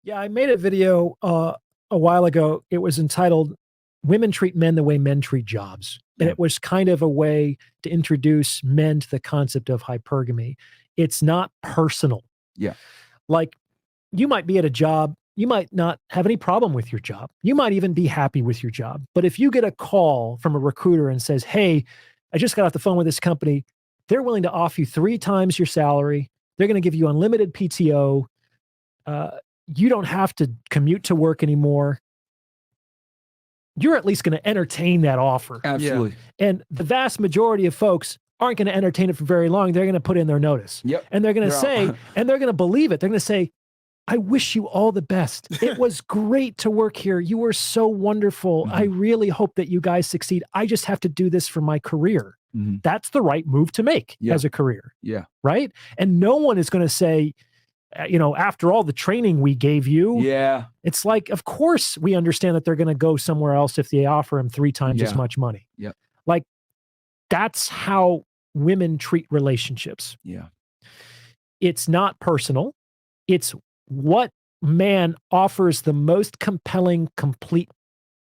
Yeah, I made a video a while ago. It was entitled Women Treat Men the Way Men Treat Jobs. And Yeah. it was kind of a way to introduce men to the concept of hypergamy. It's not personal. Yeah. Like, you might be at a job, you might not have any problem with your job. You might even be happy with your job. But if you get a call from a recruiter and says, "Hey, I just got off the phone with this company. They're willing to offer you 3 times your salary. They're going to give you unlimited PTO. Uh, you don't have to commute to work anymore." You're at least going to entertain that offer. Absolutely. And the vast majority of folks aren't going to entertain it for very long. They're going to put in their notice. Yep. And they're going to They're say, out. and they're going to believe it. They're going to say, "I wish you all the best. It was great to work here. You were so wonderful. I really hope that you guys succeed. I just have to do this for my career." That's the right move to make as a career. Yeah. Right? And no one is going to say, after all the training we gave you, Yeah. it's like, of course we understand that they're going to go somewhere else if they offer him 3 times as much money. Yeah. Like, that's how women treat relationships. Yeah. It's not personal. It's what man offers the most compelling, complete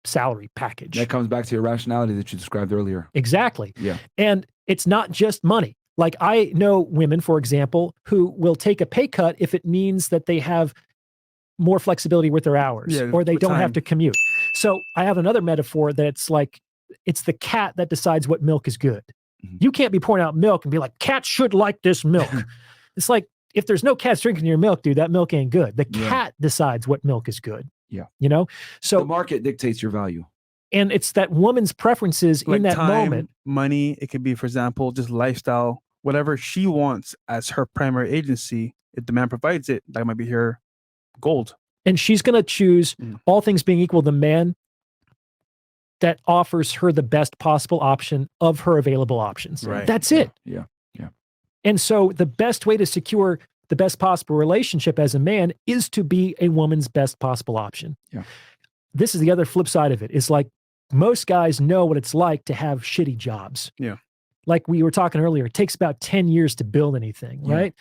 salary package. That comes back to your rationality that you described earlier. Exactly. Yeah. And it's not just money. Like, I know women, for example, who will take a pay cut if it means that they have more flexibility with their hours, or they don't have to commute. So I have another metaphor that it's like, it's the cat that decides what milk is good. You can't be pouring out milk and be like, "Cats should like this milk." It's like, if there's no cats drinking your milk, dude, that milk ain't good. The cat decides what milk is good. Yeah. So the market dictates your value. And it's that woman's preferences Like in that time, moment. money, it could be, for example, just lifestyle, whatever she wants as her primary agency. If the man provides it, that might be her gold. And she's going to choose, all things being equal, the man that offers her the best possible option of her available options. Right. That's it. Yeah. And so the best way to secure the best possible relationship as a man is to be a woman's best possible option. Yeah. This is the other flip side of it. It's like, most guys know what it's like to have shitty jobs. Yeah. Like we were talking earlier, it takes about 10 years to build anything, right?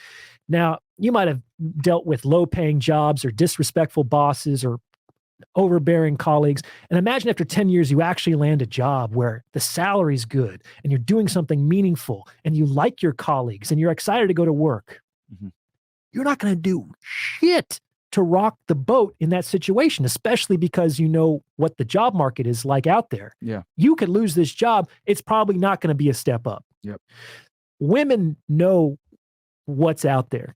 Now, you might have dealt with low-paying jobs or disrespectful bosses or overbearing colleagues. And imagine after 10 years, you actually land a job where the salary's good and you're doing something meaningful and you like your colleagues and you're excited to go to work. You're not going to do shit to rock the boat in that situation, especially because you know what the job market is like out there. Yeah. You could lose this job. It's probably not going to be a step up. Yep. Women know what's out there.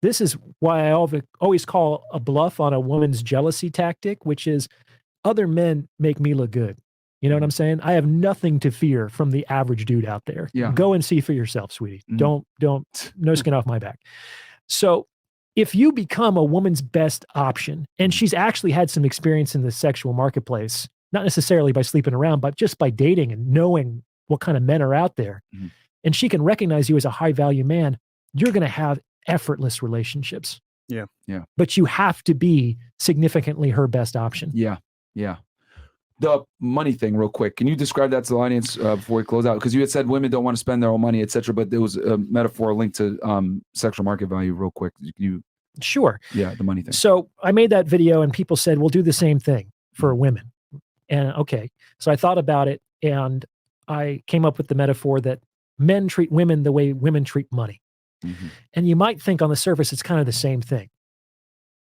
This is why I always call a bluff on a woman's jealousy tactic, which is, other men make me look good. You know what I'm saying? I have nothing to fear from the average dude out there. Yeah. Go and see for yourself, sweetie. Don't, no skin off my back. So if you become a woman's best option, and she's actually had some experience in the sexual marketplace, not necessarily by sleeping around, but just by dating and knowing what kind of men are out there, and she can recognize you as a high value man, you're going to have effortless relationships. Yeah. But you have to be significantly her best option. Yeah. The money thing, real quick. Can you describe that to the audience before we close out? Because you had said women don't want to spend their own money, etc. But there was a metaphor linked to sexual market value, real quick. Sure. Yeah, the money thing. So I made that video and people said, we'll do the same thing for women. And okay. So I thought about it and I came up with the metaphor that men treat women the way women treat money. And you might think on the surface, it's kind of the same thing.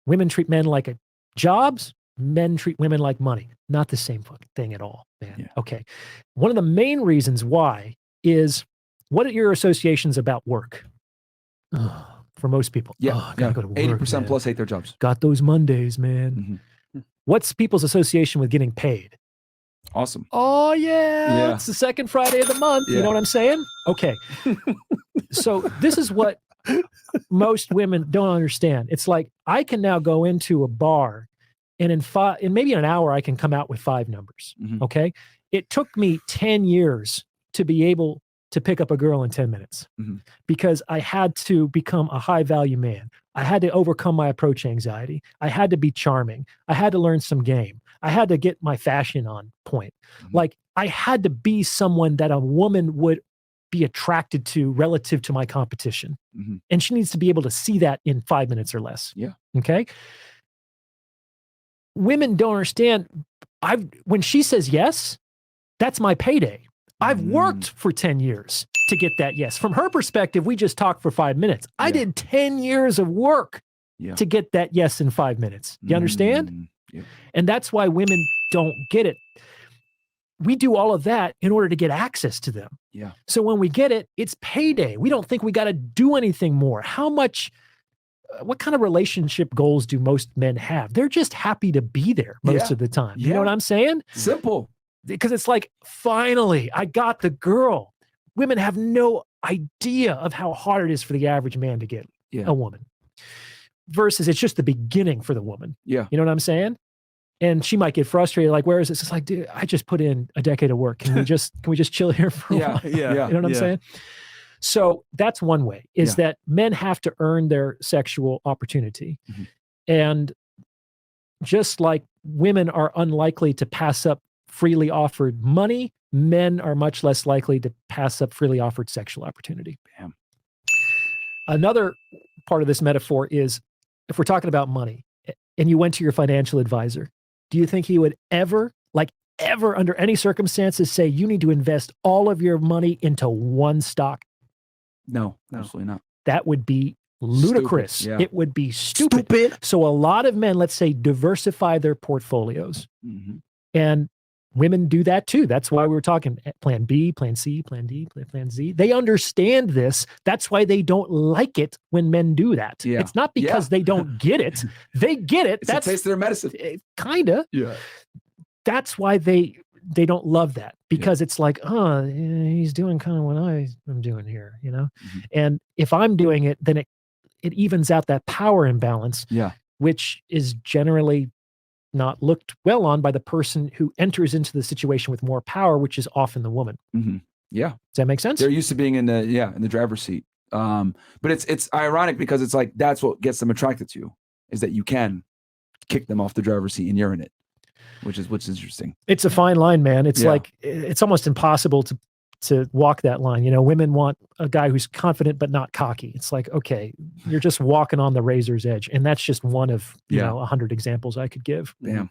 Women treat men like jobs, men treat women like money. Not the same fucking thing at all, man. Yeah. Okay. One of the main reasons why is, what are your associations about work? For most people. I gotta go to work, 80% man. plus hate their jobs. Got those Mondays, man. What's people's association with getting paid? Awesome. Oh yeah. It's the second Friday of the month. You know what I'm saying? Okay. So this is what most women don't understand. It's like, I can now go into a bar and in maybe an hour, I can come out with 5 numbers. Okay. It took me 10 years to be able to pick up a girl in 10 minutes because I had to become a high value man. I had to overcome my approach anxiety. I had to be charming. I had to learn some game. I had to get my fashion on point. Like, I had to be someone that a woman would be attracted to relative to my competition. And she needs to be able to see that in 5 minutes or less. Yeah. Okay. women don't understand. When she says yes, that's my payday. I've worked for 10 years to get that yes. From her perspective, we just talked for 5 minutes. I did 10 years of work to get that yes in 5 minutes. You understand? Yeah. And that's why women don't get it. We do all of that in order to get access to them. Yeah. So when we get it, it's payday. We don't think we got to do anything more. What kind of relationship goals do most men have? They're just happy to be there most of the time. You know what I'm saying? Simple. Because it's like, finally, I got the girl. Women have no idea of how hard it is for the average man to get a woman. Versus it's just the beginning for the woman. Yeah. You know what I'm saying? And she might get frustrated, like, where is this? It's like, dude, I just put in a decade of work. Can we just chill here for a while? Yeah. You know what I'm saying? So that's one way, is that men have to earn their sexual opportunity. And just like women are unlikely to pass up freely offered money, men are much less likely to pass up freely offered sexual opportunity. Bam. Another part of this metaphor is, if we're talking about money and you went to your financial advisor, do you think he would ever under any circumstances say you need to invest all of your money into one stock? No, absolutely not. That would be ludicrous. Stupid, yeah. It would be stupid. So a lot of men, let's say, diversify their portfolios. And women do that too. That's why we were talking plan B, plan C, plan D, plan Z. They understand this. That's why they don't like it when men do that. Yeah. It's not because they don't get it. They get it. It's a taste of their medicine. Kinda. Yeah. That's why they don't love that, because it's like, he's doing kind of what I'm doing here, you know? And if I'm doing it, then it evens out that power imbalance, which is generally not looked well on by the person who enters into the situation with more power, which is often the woman. Yeah. Does that make sense? They're used to being in the driver's seat. But it's ironic because it's like, that's what gets them attracted to you, is that you can kick them off the driver's seat and you're in it, which is interesting. It's a fine line, man. It's like, it's almost impossible to walk that line. You know, women want a guy who's confident but not cocky. It's like, okay, you're just walking on the razor's edge. And that's just one of, you know, 100 examples I could give. Damn.